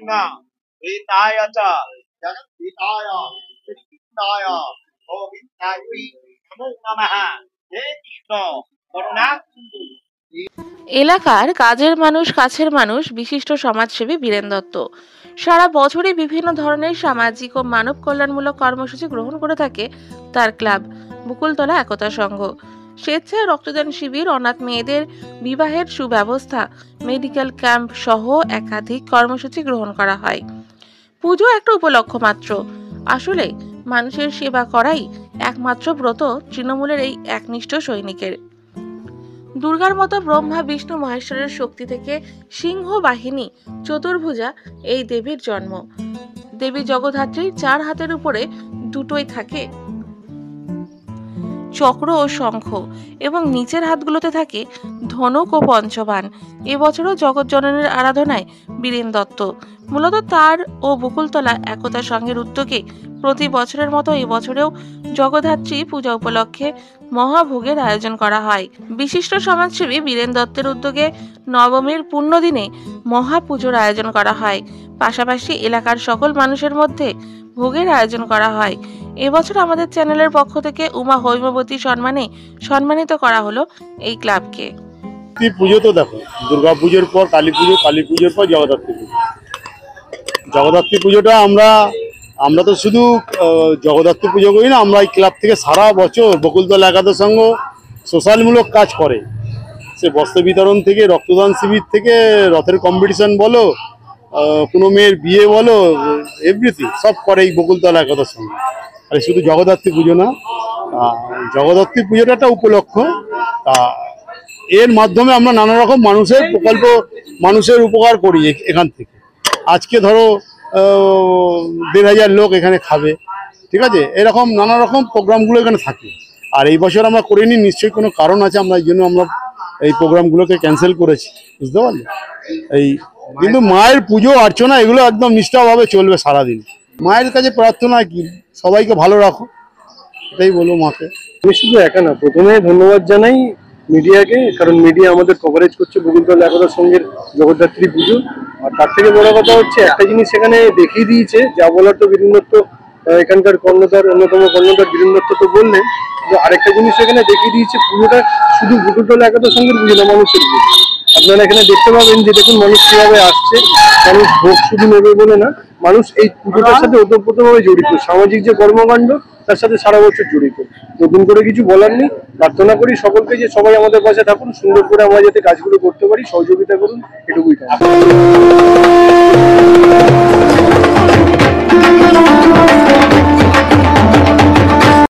हिताय च जगद्हिताय कृष्णाय गोविन्दाय नमो नमः। हे कृष्ण करुणा सिन्धु। এলাকার কাজের মানুষ, কাছের মানুষ বিশিষ্ট সমাজসেবী বীরেন দত্ত সারা বছরই বিভিন্ন ধরনের সামাজিক ও মানব কল্যাণমূলক কর্মসূচি গ্রহণ করে থাকে তার ক্লাব বকুলতলা একতা সংঘ। স্বেচ্ছায় রক্তদান শিবির, অনাথ মেয়েদের বিবাহের সুব্যবস্থা, মেডিকেল ক্যাম্প সহ একাধিক কর্মসূচি গ্রহণ করা হয়। পুজো একটা উপলক্ষ মাত্র, আসলে মানুষের সেবা করাই একমাত্র ব্রত তৃণমূলের এই একনিষ্ঠ সৈনিকের। দুর্গার মতো ব্রহ্মা বিষ্ণু মহেশ্বরের শক্তি থেকে সিংহ বাহিনী চতুর্ভুজা এই দেবীর জন্ম। দেবী জগদ্ধাত্রীর 4 হাতের উপরে দুটোই থাকে চক্র ও শঙ্খ এবং নিচের হাতগুলোতে থাকে ধনুক ও পঞ্চবাণ। এবছরও জগৎজননীর আরাধনায় বীরেন দত্ত। মূলত তার ও বকুলতলা একতা সংঘের উদ্যোগে প্রতি বছরের মতো এবছরেও জগদ্ধাত্রী পূজা উপলক্ষে মহাভোগের আয়োজন করা হয়। বিশিষ্ট সমাজসেবী বীরেন দত্তের উদ্যোগে নবমীর পুণ্যদিনে মহাপুজোর আয়োজন করা হয়। পাশাপাশি এলাকার সকল মানুষের মধ্যে ভোগের আয়োজন করা হয়। এবছর আমাদের চ্যানেলের পক্ষ থেকে উমা হৈমবতী সম্মানে সম্মানিত করা হলো এই ক্লাবকে। পুজো তো দেখো, দুর্গা পুজোর পর কালী পুজো, কালী পুজোর পর জগদ্ধাত্রী পুজো। জগদ্ধাত্রী পুজোটা আমরা তো শুধু জগদ্ধাত্রী পুজো করি না, আমরা এই ক্লাব থেকে সারা বছর বকুলতলা একতা সংঘ সোশ্যালমূলক কাজ করে। সে বস্ত্র বিতরণ থেকে, রক্তদান শিবির থেকে, রথের কম্পিটিশন বলো, কোনো মেয়ের বিয়ে বলো, এভরিথিং সব করে এই বকুলতলা একতা সংঘ। আর শুধু জগদ্ধাত্রী পুজো না, জগদ্ধাত্রী পুজোটা একটা উপলক্ষ। এর মাধ্যমে আমরা নানা রকম মানুষের প্রকল্প, মানুষের উপকার করি এখান থেকে। আজকে ধরো 1,500 লোক এখানে খাবে, ঠিক আছে, এরকম নানা রকম প্রোগ্রামগুলো এখানে থাকে। আর এই বছর আমরা করিনি, নিশ্চয়ই কোনো কারণ আছে, আমরা এই জন্য আমরা এই প্রোগ্রামগুলোকে ক্যান্সেল করেছি, বুঝতে পারলে। কিন্তু মায়ের পুজো অর্চনা এগুলো একদম নিষ্ঠাভাবে চলবে সারাদিন। মায়ের কাছে প্রার্থনা কি, সবাইকে ভালো রাখো, এটাই বলবো মাকে। আমি শুধু একা না, প্রথমে ধন্যবাদ জানাই মিডিয়াকে, কারণ মিডিয়া আমাদের কভারেজ করছে বকুলতলা একতা সংঘের জগদ্ধাত্রী পুজো। আর তার থেকে বড় কথা হচ্ছে একটা জিনিস সেখানে দেখিয়ে দিয়েছে, যা বলার তো বীরেন দত্ত এখানকার কর্ণধার, অন্যতম কর্ণধার বীরেন দত্ত তো বললেন, যে আরেকটা জিনিস সেখানে দেখিয়ে দিয়েছে, পুজোটা শুধু বকুলতলা একতা সংঘের পুজো না, মানুষের পুজো। আপনারা এখানে দেখতে পাবেন যে দেখুন মানুষ কিভাবে আসছে, মানুষ ভোগ শুধু নেবে বলে না, মানুষ এই পুজোটার সাথে ওতপ্রোতভাবে জড়িত, সামাজিক যে কর্মকাণ্ড তার সাথে সারা বছর জড়িত। নতুন করে কিছু বলার নেই, প্রার্থনা করি সকলকে যে সবাই আমাদের পাশে থাকুন, সুন্দর করে আমরা যাতে কাজগুলো করতে পারি, সহযোগিতা করুন, এটুকুই।